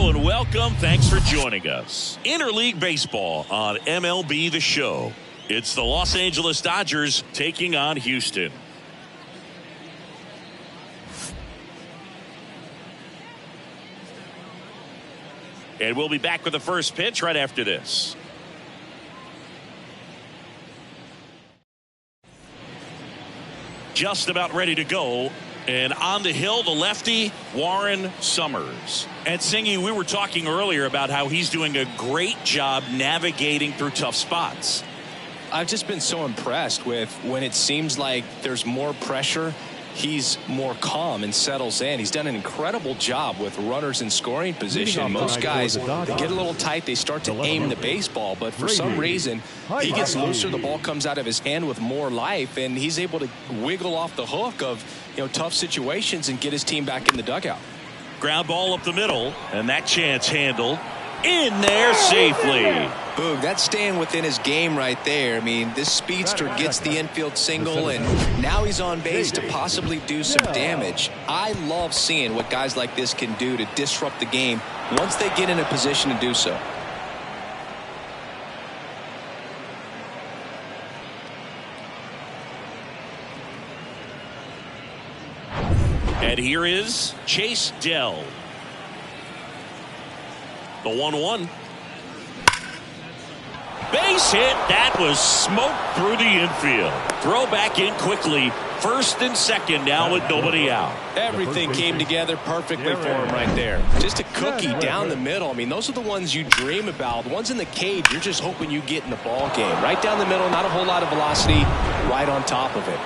Hello and welcome. Thanks for joining us. Interleague Baseball on MLB The Show. It's the Los Angeles Dodgers taking on Houston. And we'll be back with the first pitch right after this. Just about ready to go. And on the hill, the lefty, Warren Summers. And Singy, we were talking earlier about how he's doing a great job navigating through tough spots. I've just been so impressed with when it seems like there's more pressure, he's more calm and settles in. He's done an incredible job with runners in scoring position. Most guys, they get a little tight, they start to aim the baseball, but for some reason, he gets looser, the ball comes out of his hand with more life, and he's able to wiggle off the hook of tough situations and get his team back in the dugout. Ground ball up the middle, and that chance handled in there safely. Boog, that's staying within his game right there. I mean, this speedster gets the infield single, and now he's on base to possibly do some damage. I love seeing what guys like this can do to disrupt the game once they get in a position to do so. And here is Chase Dell. The 1-1. Base hit. That was smoked through the infield. Throw back in quickly. First and second now with nobody out. Everything came together perfectly for him right there. Just a cookie down the middle. I mean, those are the ones you dream about. The ones in the cage, you're just hoping you get in the ball game. Right down the middle, not a whole lot of velocity, right on top of it.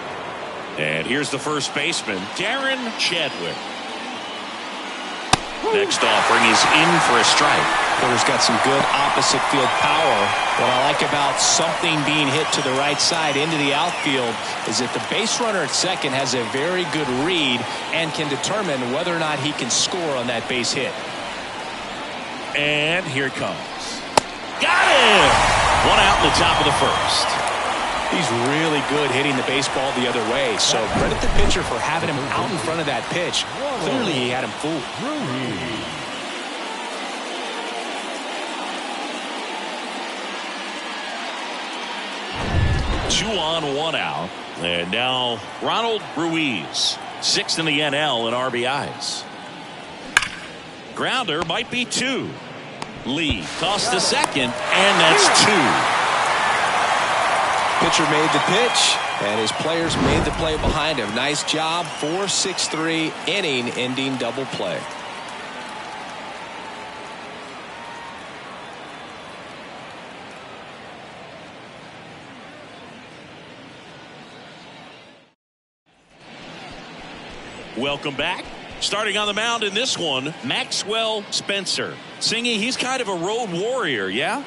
And here's the first baseman, Darren Chadwick. Next offering is in for a strike. Porter's got some good opposite field power. What I like about something being hit to the right side into the outfield is that the base runner at second has a very good read and can determine whether or not he can score on that base hit. And here it comes. Got him! One out in the top of the first. He's really good hitting the baseball the other way, so credit the pitcher for having him out in front of that pitch. Clearly he had him fooled. 2 on, 1 out. And now Ronald Ruiz, 6th in the NL in RBIs. Grounder might be 2. Lee tossed to second, and that's 2. Pitcher made the pitch, and his players made the play behind him. Nice job. 4-6-3 inning-ending double play. Welcome back. Starting on the mound in this one, Maxwell Spencer. Singy, he's kind of a road warrior, yeah?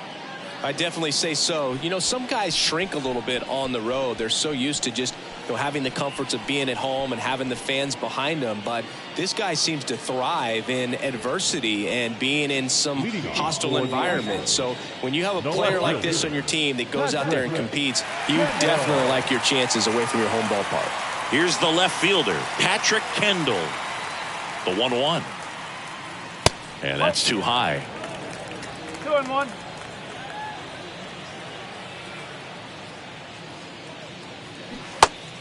I definitely say so. Some guys shrink a little bit on the road. They're so used to just having the comforts of being at home and having the fans behind them. But this guy seems to thrive in adversity and being in some hostile environment. So when you have a player like this on your team that goes out there and competes, you definitely like your chances away from your home ballpark. Here's the left fielder, Patrick Kendall. The 1-1. And that's too high. 2-1.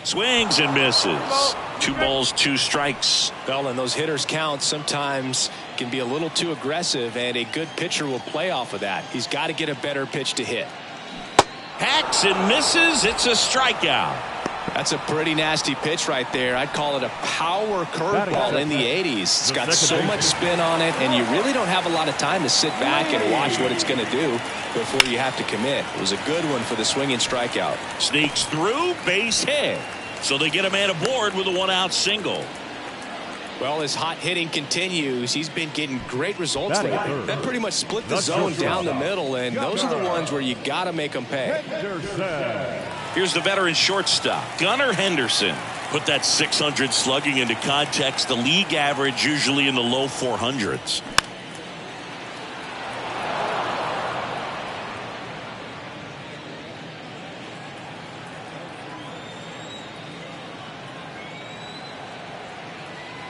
Swings and misses. 2 balls, 2 strikes. Well, and those hitters count sometimes can be a little too aggressive, and a good pitcher will play off of that. He's got to get a better pitch to hit. Hacks and misses. It's a strikeout. That's a pretty nasty pitch right there. I'd call it a power curveball in the 80s. It's got so much spin on it, and you really don't have a lot of time to sit back and watch what it's going to do before you have to commit. It was a good one for the swinging strikeout. Sneaks through, base hit. So they get a man aboard with a 1-out single. Well, his hot hitting continues. He's been getting great results lately. That pretty much split the zone down the middle, and those are the ones where you got to make them pay. Here's the veteran shortstop, Gunnar Henderson. Put that 600 slugging into context. The league average usually in the low 400s.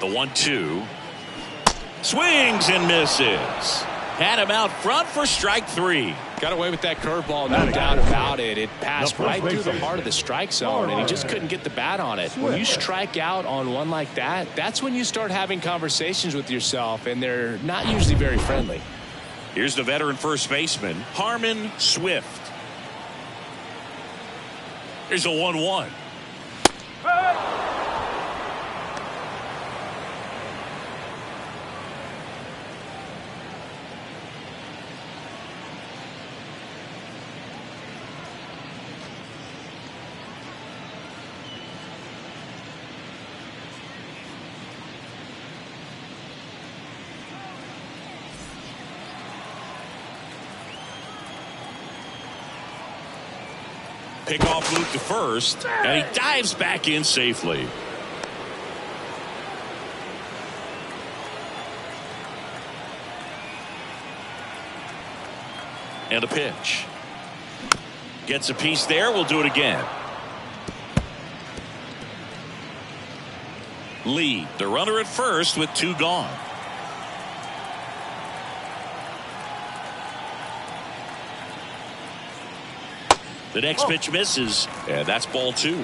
The 1-2. Swings and misses. Had him out front for strike 3. Got away with that curveball, no doubt about it. It passed right through the heart of the strike zone, and he just couldn't get the bat on it. When you strike out on one like that, that's when you start having conversations with yourself, and they're not usually very friendly. Here's the veteran first baseman, Harmon Swift. Here's a 1-1. Pickoff move to first, and he dives back in safely. And a pitch. Gets a piece there. We'll do it again. Lee, the runner at first with 2 gone. The next pitch misses, and that's ball 2.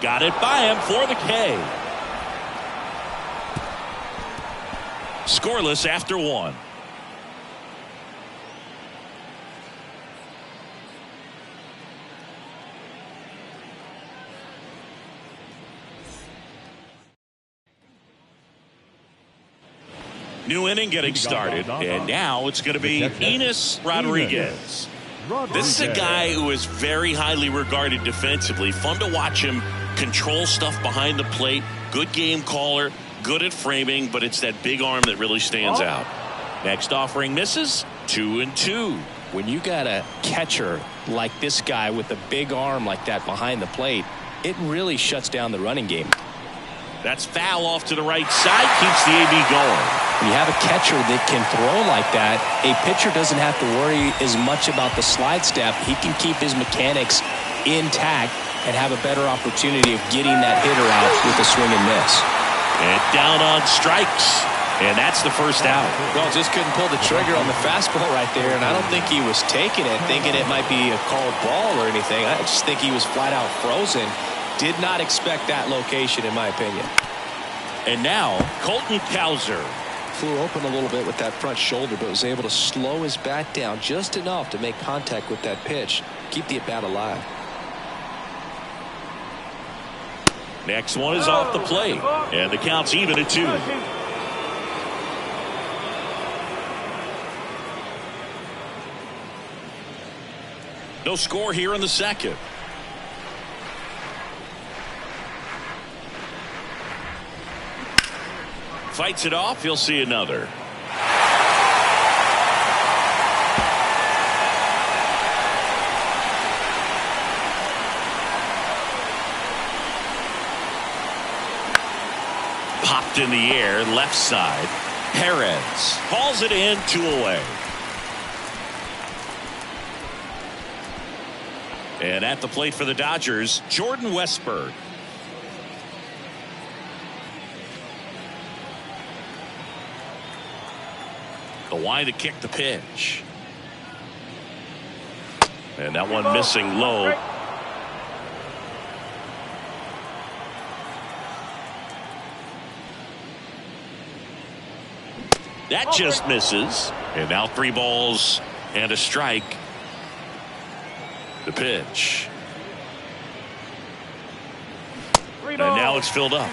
Got it by him for the K. Scoreless after 1. New inning getting started, and now it's going to be Enos Rodriguez. This is a guy who is very highly regarded defensively. Fun to watch him control stuff behind the plate. Good game caller, good at framing, but it's that big arm that really stands out. Next offering misses. 2-2. When you got a catcher like this guy with a big arm like that behind the plate, it really shuts down the running game. That's foul off to the right side. Keeps the AB going. When you have a catcher that can throw like that, a pitcher doesn't have to worry as much about the slide step. He can keep his mechanics intact and have a better opportunity of getting that hitter out with a swing and miss. And down on strikes. And that's the first out. Well, just couldn't pull the trigger on the fastball right there, and I don't think he was taking it, thinking it might be a called ball or anything. I just think he was flat out frozen. Did not expect that location, in my opinion. And now, Colton Cowser. Flew open a little bit with that front shoulder, but was able to slow his bat down just enough to make contact with that pitch. Keep the at-bat alive. Next one is off the plate, and the count's even at 2. No score here in the second. Fights it off. He'll see another. Popped in the air, left side. Perez hauls it in, 2 away. And at the plate for the Dodgers, Jordan Westburg. The wind to kick the pitch. And that one missing low. That just misses. And now 3 balls and a strike. The pitch. And now it's filled up.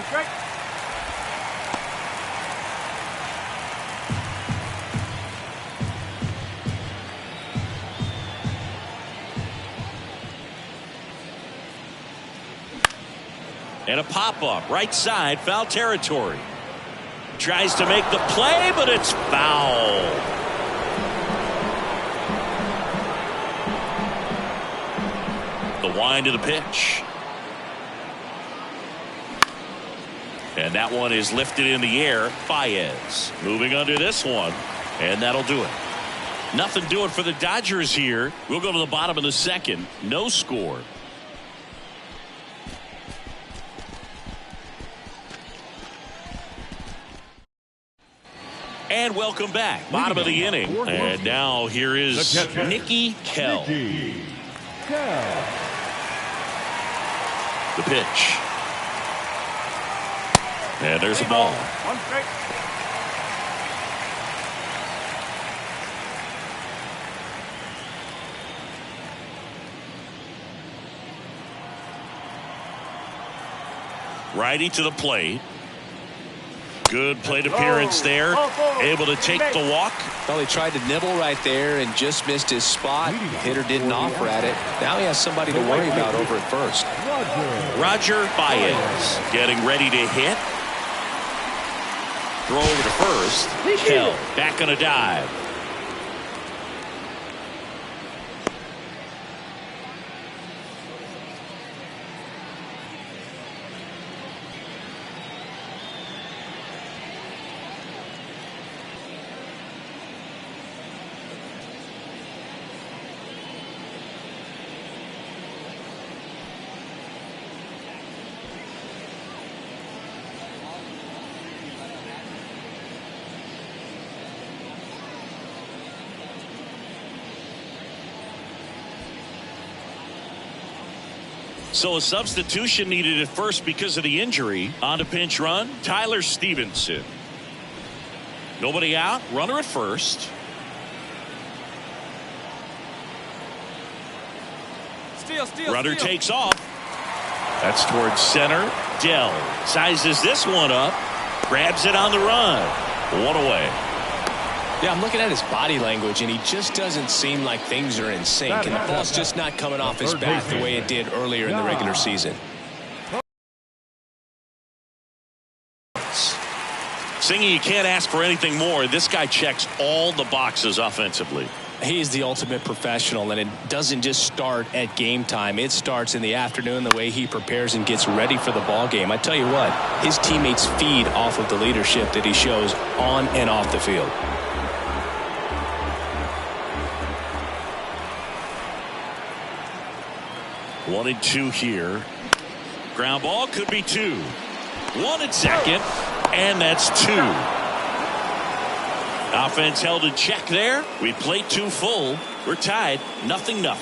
And a pop-up, right side, foul territory. Tries to make the play, but it's foul. The wind to the pitch. And that one is lifted in the air. Baez moving under this one, and that'll do it. Nothing doing for the Dodgers here. We'll go to the bottom of the second. No score. And welcome back. Bottom of the inning. And now here is Nicky Kell. The pitch. And there's a ball. One strike. Righty to the plate. Good plate appearance there. Able to take the walk. Well, he tried to nibble right there and just missed his spot. The hitter didn't offer at it. Now he has somebody to worry about over at first. Roger Baez getting ready to hit. Throw over to first. Kell back on a dive. So a substitution needed at first because of the injury. On to pinch run, Tyler Stevenson. Nobody out, runner at first. Runner takes off. That's towards center. Dell sizes this one up. Grabs it on the run. One away. Yeah, I'm looking at his body language, and he just doesn't seem like things are in sync, and the ball's just not coming off his bat the way it did earlier in the regular season. Singy, you can't ask for anything more. This guy checks all the boxes offensively. He's the ultimate professional, and it doesn't just start at game time. It starts in the afternoon, the way he prepares and gets ready for the ball game. I tell you what, his teammates feed off of the leadership that he shows on and off the field. 1-2 here. Ground ball could be 2. 1 at second, and that's 2. Offense held in check there. We played 2 full. We're tied 0-0.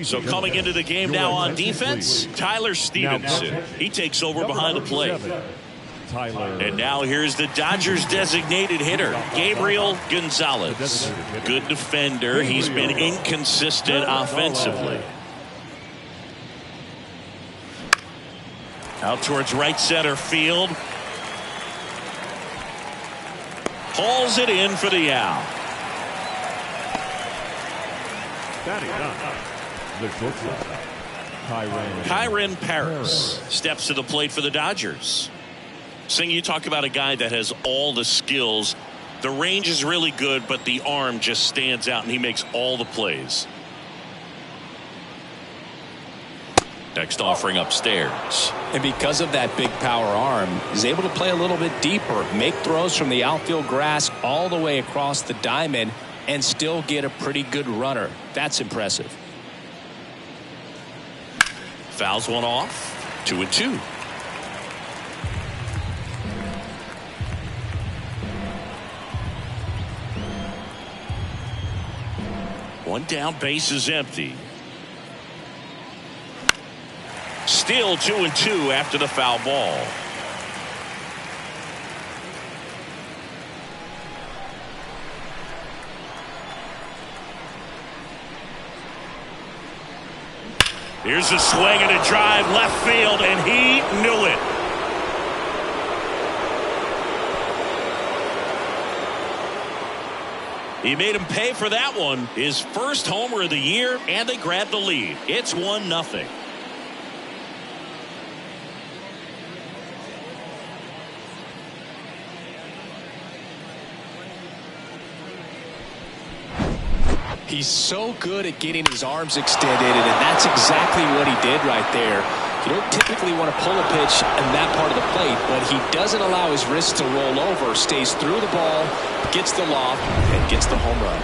So coming into the game now on defense, Tyler Stevenson. He takes over behind the plate. And now here's the Dodgers designated hitter, Gabriel Gonzalez. Good defender. He's been inconsistent offensively. Out towards right center field. Hauls it in for the out. Kyren Paris steps to the plate for the Dodgers. Sing, you talk about a guy that has all the skills. The range is really good, but the arm just stands out, and he makes all the plays. Next offering upstairs. And because of that big power arm, he's able to play a little bit deeper, make throws from the outfield grass all the way across the diamond, and still get a pretty good runner. That's impressive. Fouls one off. 2-2. One down, base is empty. Still 2-2 after the foul ball. Here's a swing and a drive left field, and he knew it. He made him pay for that one. His first homer of the year, and they grabbed the lead. It's 1-0. He's so good at getting his arms extended, and that's exactly what he did right there. You don't typically want to pull a pitch in that part of the plate, but he doesn't allow his wrists to roll over, stays through the ball, gets the loft, and gets the home run.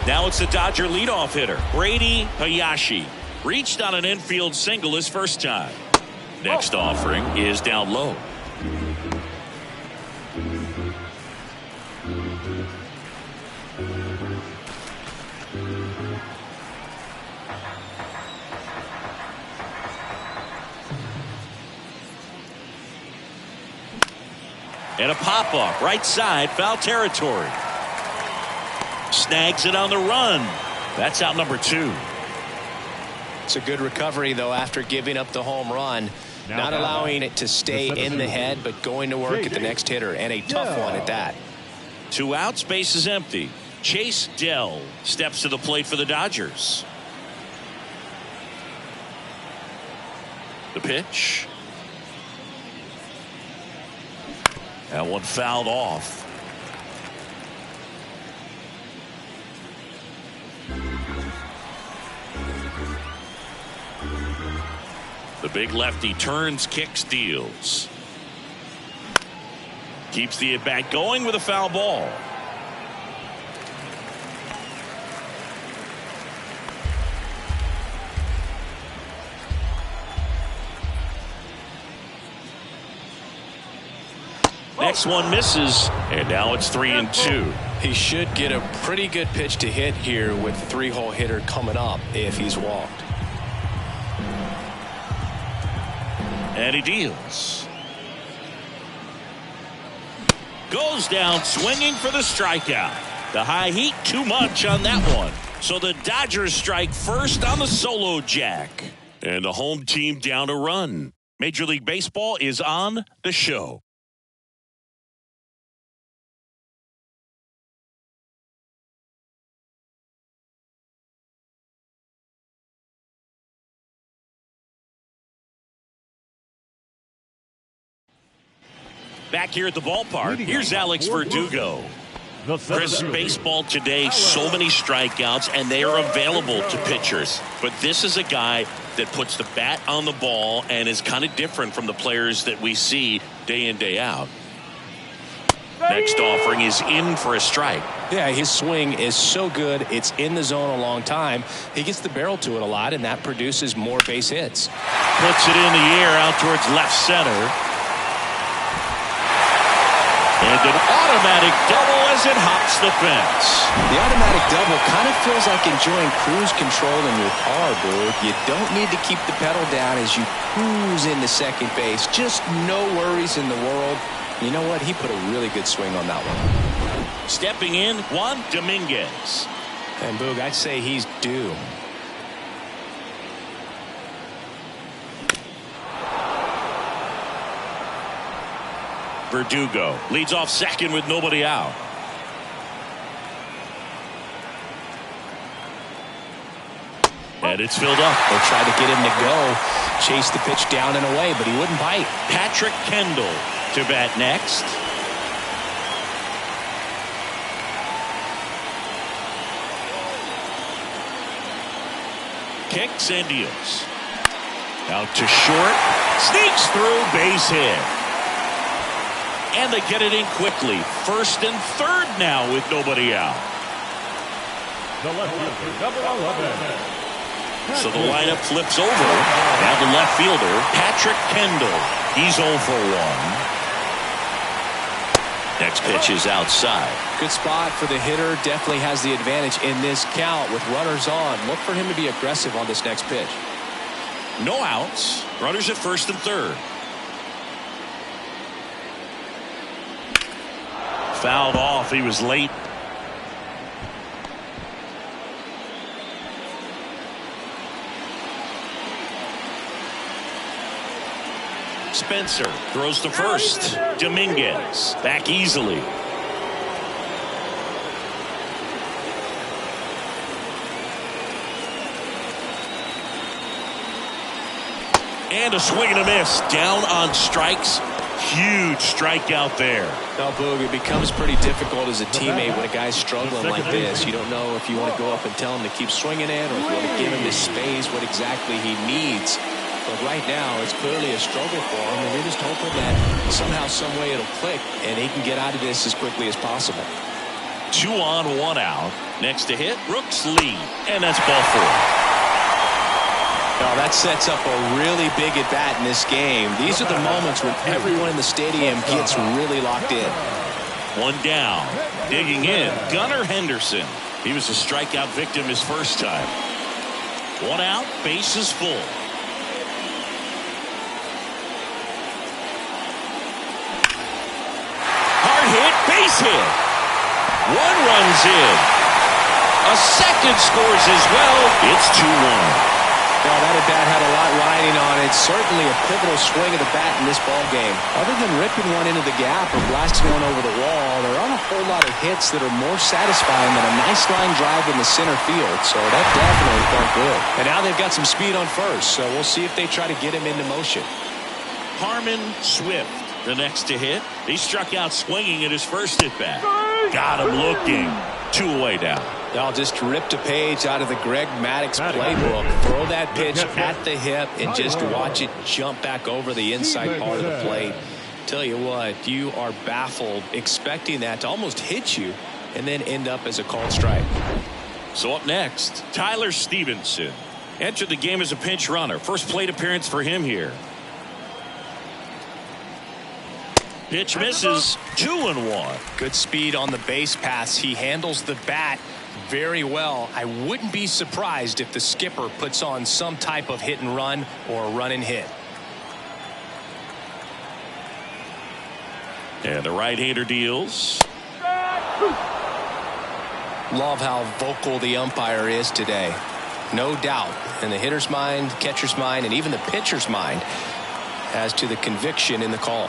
Now it's the Dodger leadoff hitter, Brady Hayashi. Reached on an infield single his first time. Next offering is down low. And a pop-up, right side, foul territory. Snags it on the run. That's out number 2. It's a good recovery, though, after giving up the home run. Not allowing it to stay in the head, but going to work at the next hitter, and a tough one at that. 2 outs, base is empty. Chase Dell steps to the plate for the Dodgers. The pitch. That one fouled off. The big lefty turns, kicks, deals. Keeps the at-bat going with a foul ball. Next one misses, and now it's 3-2. He should get a pretty good pitch to hit here with the 3-hole hitter coming up if he's walked. And he deals. Goes down swinging for the strikeout. The high heat too much on that one. So the Dodgers strike first on the solo jack. And the home team down a run. Major League Baseball is on the show. Back here at the ballpark, here's Alex Verdugo. Chris, baseball today, so many strikeouts, and they are available to pitchers. But this is a guy that puts the bat on the ball and is kind of different from the players that we see day in, day out. Next offering is in for a strike. Yeah, his swing is so good. It's in the zone a long time. He gets the barrel to it a lot, and that produces more base hits. Puts it in the air out towards left center. And an automatic double as it hops the fence. The automatic double kind of feels like enjoying cruise control in your car, Boog. You don't need to keep the pedal down as you cruise into second base. Just no worries in the world. You know what? He put a really good swing on that one. Stepping in, Juan Dominguez. And Boog, I'd say he's due. Verdugo leads off second with nobody out. And it's filled up. They tried to get him to go, chase the pitch down and away, but he wouldn't bite. Patrick Kendall to bat next. Kicks and deals. Out to short. Sneaks through, base hit. And they get it in quickly. First and third now with nobody out. The left fielder, number 11. So the lineup flips over. Now the left fielder, Patrick Kendall. He's 0 for 1. Next pitch is outside. Good spot for the hitter. Definitely has the advantage in this count with runners on. Look for him to be aggressive on this next pitch. No outs. Runners at first and third. Fouled off. He was late. Spencer throws to first. Dominguez back easily. And a swing and a miss. Down on strikes. Huge strikeout there. Now, Boog, it becomes pretty difficult as a teammate when a guy's struggling like this. You don't know if you want to go up and tell him to keep swinging it or if you want to give him the space, what exactly he needs. But right now, it's clearly a struggle for him, and you're just hoping that somehow, some way it'll click, and he can get out of this as quickly as possible. 2 on, 1 out. Next to hit, Brooks Lee. And that's ball 4. Now that sets up a really big at bat in this game. These are the moments when everyone in the stadium gets really locked in. 1 down. Digging in, Gunnar Henderson. He was a strikeout victim his first time. 1 out, bases full. Hard hit, base hit. 1 runs in. A second scores as well. It's 2-1. Well, that at bat had a lot riding on it. Certainly a pivotal swing of the bat in this ball game. Other than ripping one into the gap or blasting one over the wall, there aren't a whole lot of hits that are more satisfying than a nice line drive in the center field. So that definitely felt good. And now they've got some speed on first, so we'll see if they try to get him into motion. Harmon Swift, the next to hit. He struck out swinging at his first at bat. Got him looking. 2 away now. Y'all just ripped a page out of the Greg Maddux playbook. Throw that pitch at the hip and just watch it jump back over the inside part of the plate. Tell you what, you are baffled expecting that to almost hit you and then end up as a called strike. So up next, Tyler Stevenson. Entered the game as a pinch runner. First plate appearance for him here. Pitch misses. 2-1. Good speed on the base pass. He handles the bat very well. I wouldn't be surprised if the skipper puts on some type of hit and run or a run and hit. And the right-hander deals. Love how vocal the umpire is today. No doubt in the hitter's mind, catcher's mind, and even the pitcher's mind as to the conviction in the call.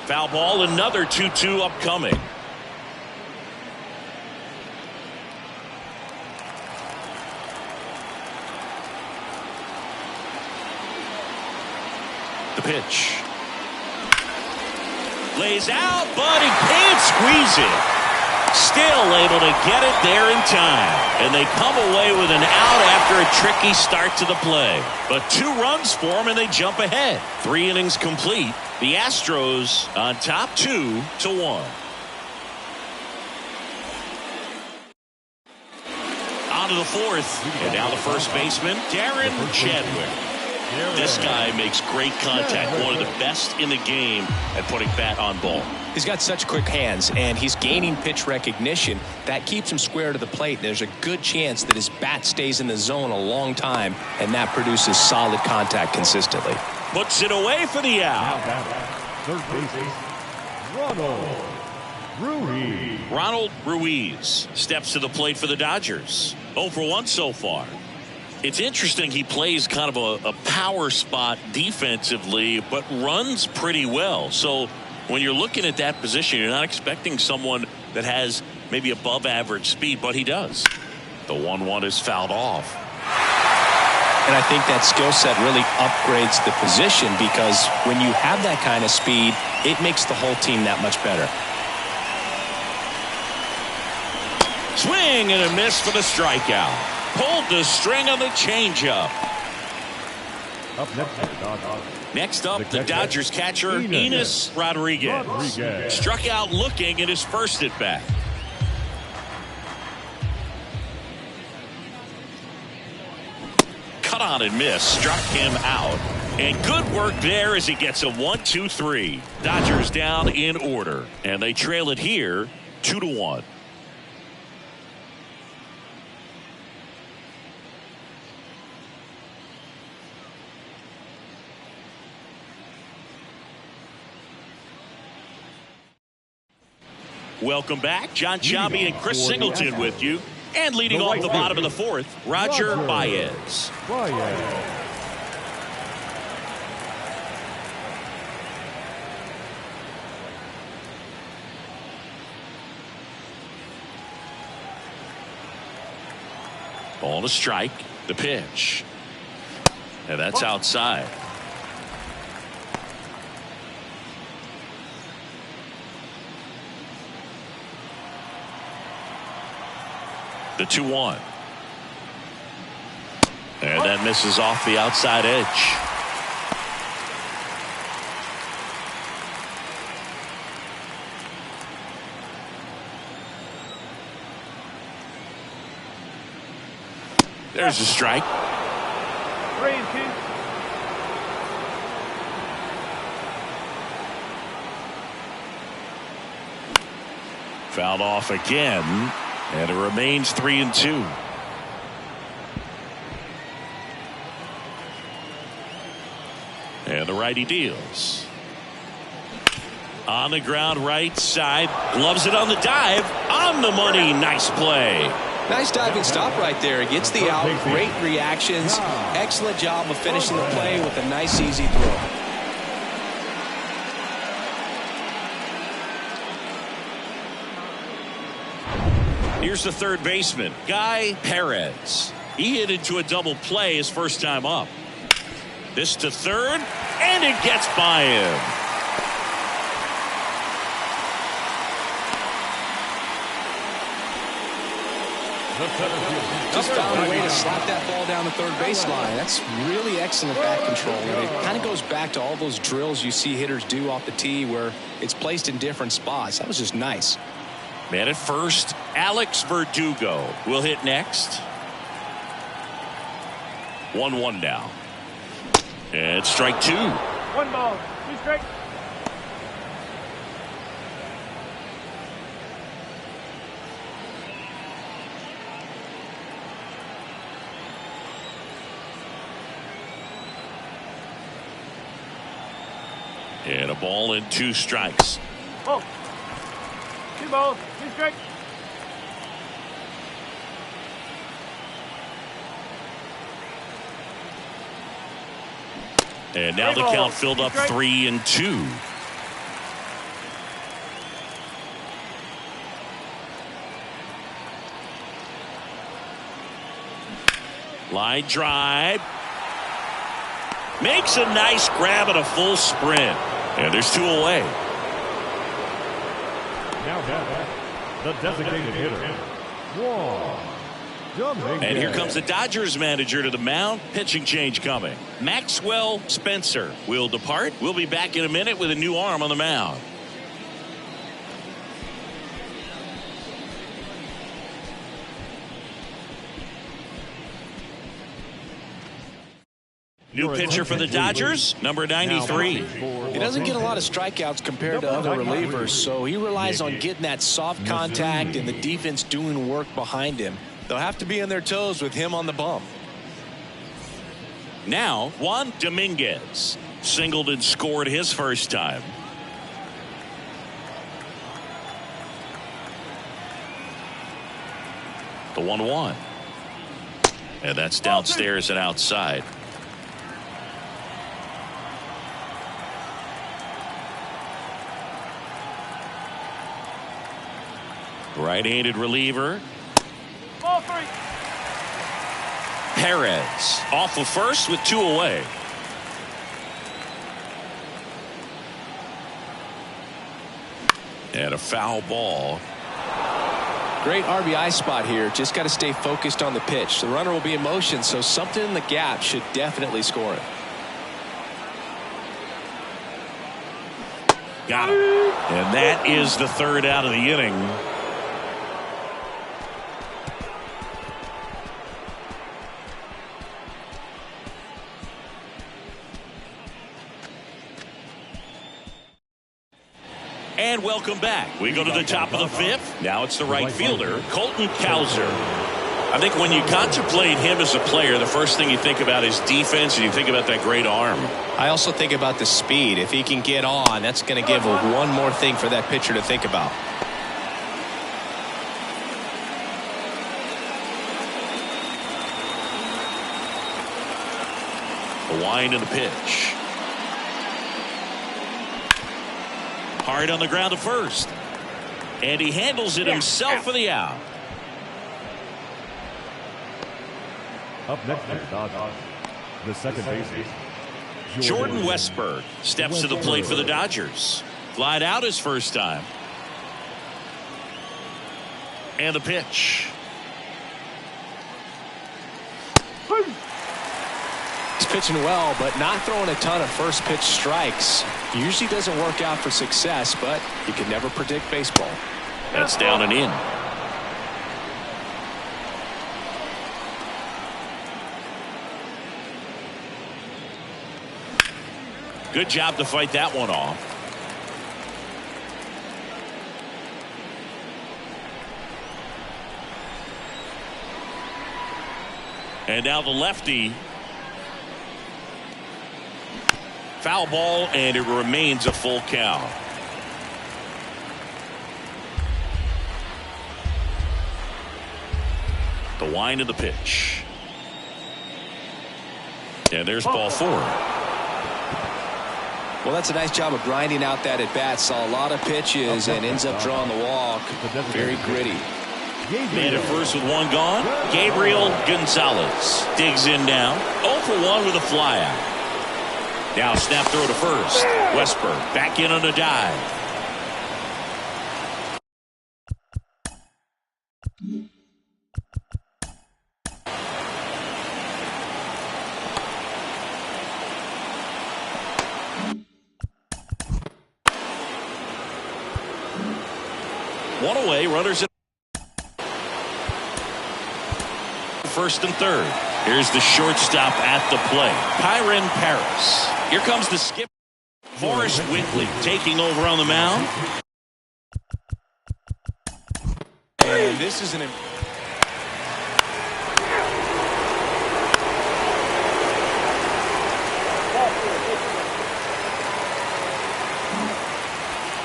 Foul ball, another 2-2 upcoming. The pitch. Lays out, but he can't squeeze it. Still able to get it there in time. And they come away with an out after a tricky start to the play. But 2 runs for them and they jump ahead. 3 innings complete. The Astros on top 2-1. On to the 4th. And now the first baseman, Darren Chadwick. This guy makes great contact. One of the best in the game at putting bat on ball. He's got such quick hands, and he's gaining pitch recognition. That keeps him square to the plate. There's a good chance that his bat stays in the zone a long time, and that produces solid contact consistently. Puts it away for the out. Third baseman, Ronald Ruiz. Ronald Ruiz steps to the plate for the Dodgers. 0 for 1 so far. It's interesting, he plays kind of a power spot defensively, but runs pretty well. So when you're looking at that position, you're not expecting someone that has maybe above average speed, but he does. The 1-1 is fouled off. And I think that skill set really upgrades the position, because when you have that kind of speed, it makes the whole team that much better. Swing and a miss for the strikeout. Pulled the string on the changeup. Next up, the Dodgers catcher, Enos Rodriguez. Struck out looking at his first at bat. Cut on and miss. Struck him out. And good work there as he gets a 1-2-3. Dodgers down in order. And they trail it here 2-1. Welcome back. John Sciambi and Chris Singleton with you. And leading off the bottom of the 4th, Roger Baez. Ball to strike. The pitch. And that's outside. The 2-1. And that misses off the outside edge. There's a strike. 3-2. Fouled off again, and it remains 3-2. And the righty deals. On the ground, right side, gloves it on the dive, on the money. Nice play. Nice diving stop right there. Gets the out. Great reactions. Excellent job of finishing the play with a nice, easy throw. Here's the third baseman, Guy Perez. He hit into a double play his first time up. This to third, and it gets by him. Just found a way to slap that ball down the third baseline. That's really excellent bat control. And it kind of goes back to all those drills you see hitters do off the tee where it's placed in different spots. That was just nice. Man at first, Alex Verdugo will hit next. 1-1 now. And strike 2. 1 ball, 2 strikes. And a ball and 2 strikes. Oh. 2 balls, 2 strikes. And now the count filled up 3-2. Line drive. Makes a nice grab and a full sprint. And there's 2 away. Now the designated hitter. And here comes the Dodgers manager to the mound. Pitching change coming. Maxwell Spencer will depart. We'll be back in a minute with a new arm on the mound. New pitcher for the Dodgers, number 93. He doesn't get a lot of strikeouts compared to other relievers, so he relies on getting that soft contact and the defense doing work behind him. They'll have to be on their toes with him on the bump. Now, Juan Dominguez singled and scored his first time. The 1-1. And that's downstairs and outside. Right-handed reliever. Ball 3. Perez off of first with 2 away. And a foul ball. Great RBI spot here. Just got to stay focused on the pitch. The runner will be in motion, so something in the gap should definitely score it. Got him. And that is the third out of the inning. And welcome back. We go to the top of the 5th. Now it's the right fielder, Colton Cowser. I think when you contemplate him as a player, the first thing you think about is defense, and you think about that great arm. I also think about the speed. If he can get on, that's going to give one more thing for that pitcher to think about. The wind and the pitch. Hard on the ground to first. And he handles it himself for the out. Up next for the Dodgers, the second baseman, Jordan Westburg steps to the plate for the Dodgers. Flied out his first time. And the pitch. pitching well, but not throwing a ton of first pitch strikes. Usually doesn't work out for success, but you can never predict baseball. That's down and in. Good job to fight that one off. And now the lefty. Foul ball, and it remains a full count. The wind of the pitch. And there's ball 4. Well, that's a nice job of grinding out that at bat. Saw a lot of pitches and ends up drawing the walk. Very gritty. Man at first with one gone. Gabriel Gonzalez digs in now. 0 for 1 with a flyout. Now snap throw to first. Westburg back in on a dive. One away, runners at first and third. Here's the shortstop at the plate, Kyren Paris. Here comes the skip. Forrest Whitley taking over on the mound. And this is an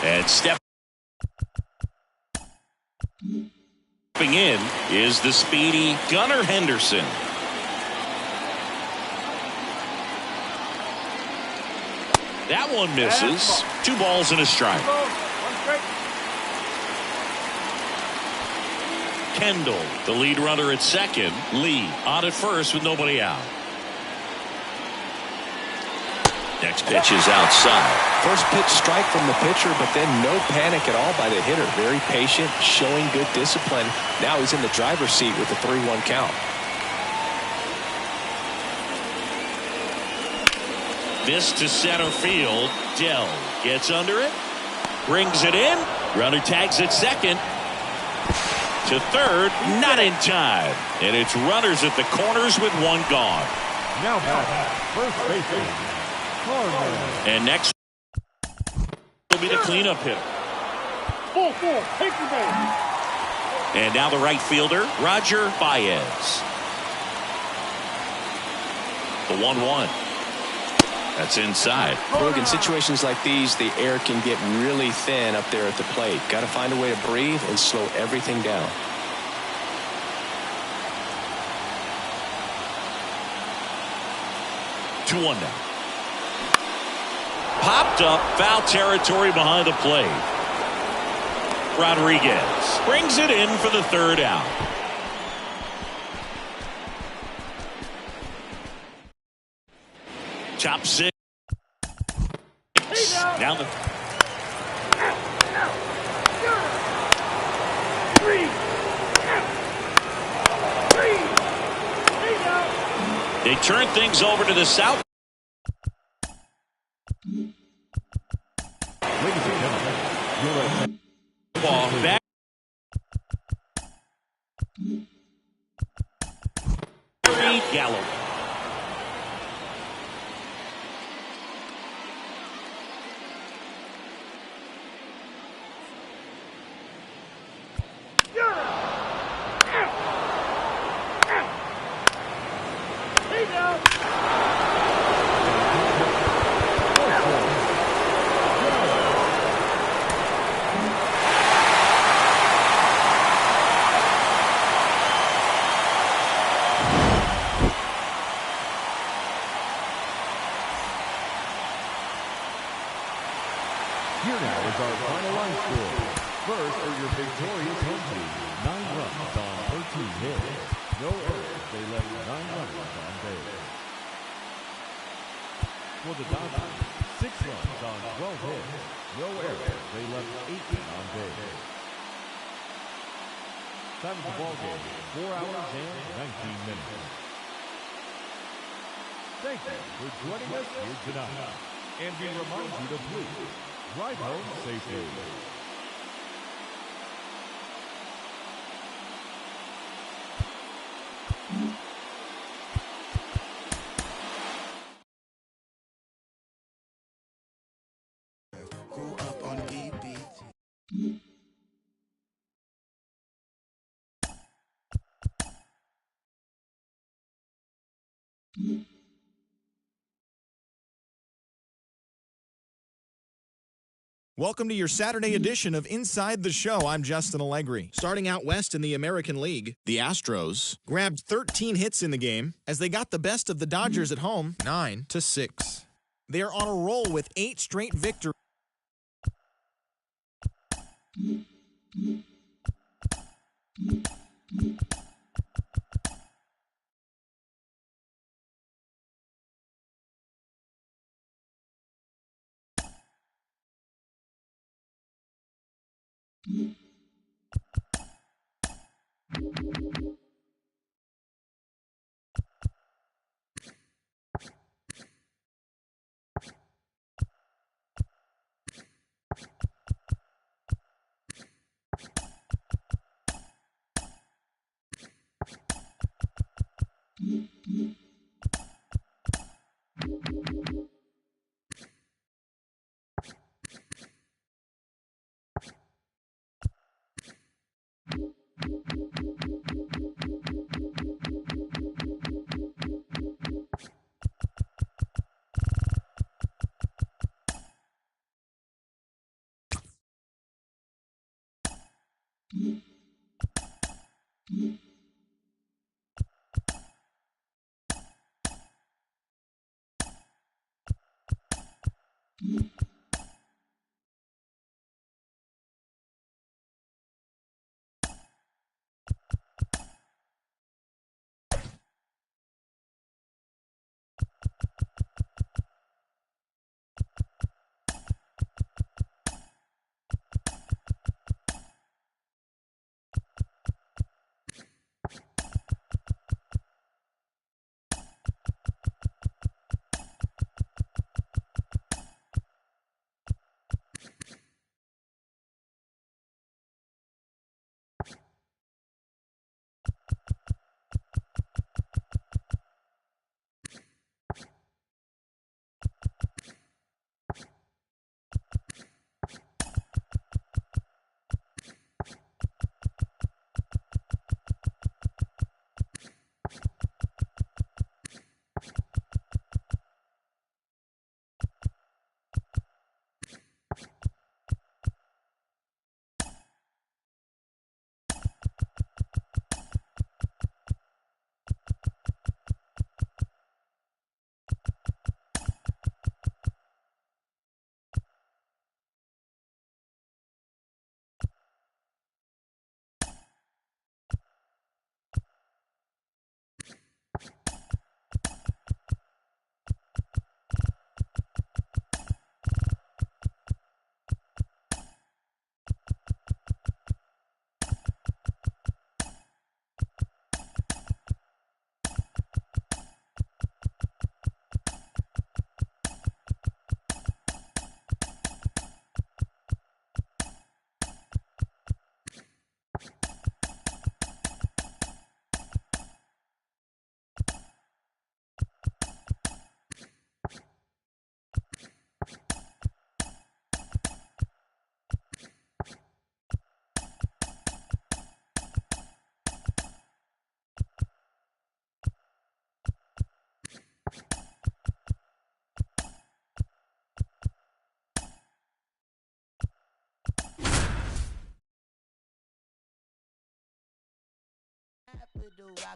and stepping in is the speedy Gunnar Henderson. That one misses. 2 balls and a strike. Kendall, the lead runner at second. Lee on at first with nobody out. Next pitch is outside. first pitch strike from the pitcher, but then no panic at all by the hitter. Very patient, showing good discipline. Now he's in the driver's seat with a 3-1 count. This to center field. Dell gets under it. Brings it in. Runner tags at second. To third. Not in time. And it's runners at the corners with 1 gone. Now back. First baseman. And next will be the cleanup hitter. Take the base. And now the right fielder, Roger Baez. The 1-1. That's inside. Look, in situations like these, the air can get really thin up there at the plate. Got to find a way to breathe and slow everything down. Two one now. Popped up, foul territory behind the plate. Rodriguez brings it in for the 3rd out. Top 6. Down the. They turn things over to the south. Ball back. Gallo. Here now is our final line score. First are your victorious home team. 9 runs on 13 hits. No errors. They left 9 runners on base. For the Dodgers, 6 runs on 12 hits. No errors. They left 18 on base. Time of the ball game, 4 hours and 19 minutes. Thank you for joining us here tonight. And we remind you to please drive home safely. Grew up on BBT. Welcome to your Saturday edition of Inside the Show. I'm Justin Allegri. Starting out west in the American League, the Astros grabbed 13 hits in the game as they got the best of the Dodgers at home, 9-6. They are on a roll with 8 straight victories.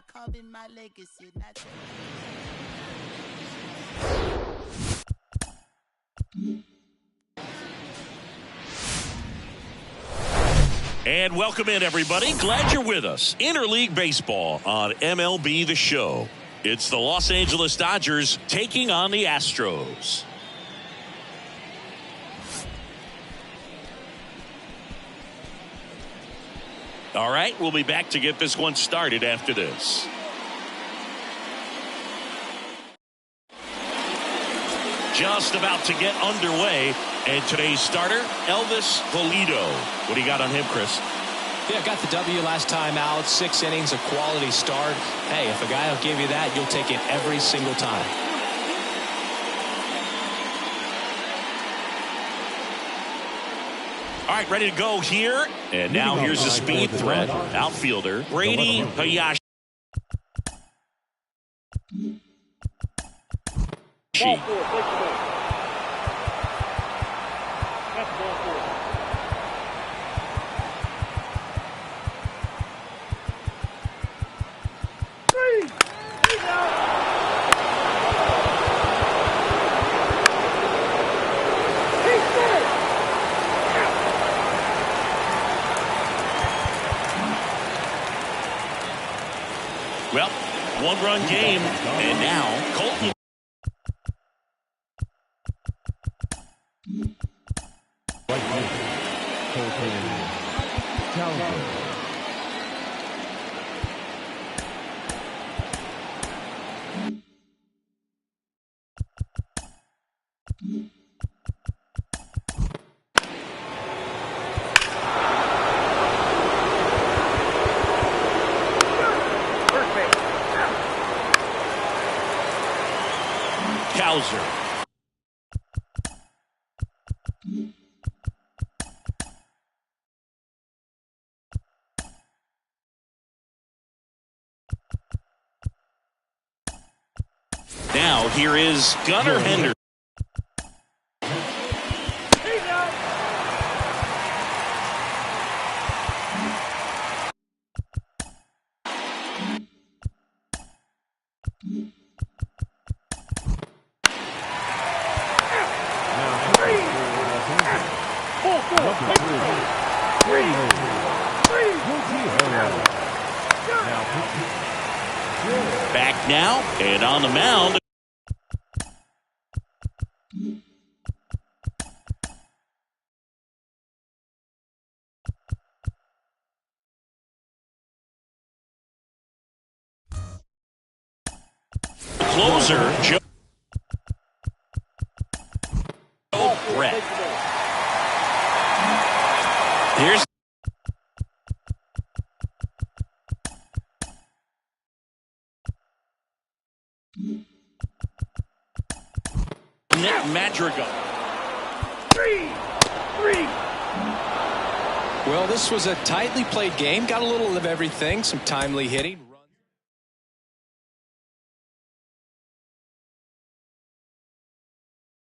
I carve in my legacy, not And welcome in, everybody. Glad you're with us. Interleague Baseball on MLB The Show. It's the Los Angeles Dodgers taking on the Astros. All right, we'll be back to get this one started after this. just about to get underway. And today's starter, Elvis Pulido. What do you got on him, Chris? Yeah, got the W last time out. 6 innings, a quality start. Hey, if a guy will give you that, you'll take it every single time. All right, ready to go here. And now here's the speed threat. Outfielder, Brady Hayashi. Well, 1-run game, and now Colton. Cowser. Now here is Gunnar Henderson. Back now and on the mound. Closer, Joe Brett. Here's Nick Madrigal. Well, this was a tightly played game. Got a little of everything. Some timely hitting.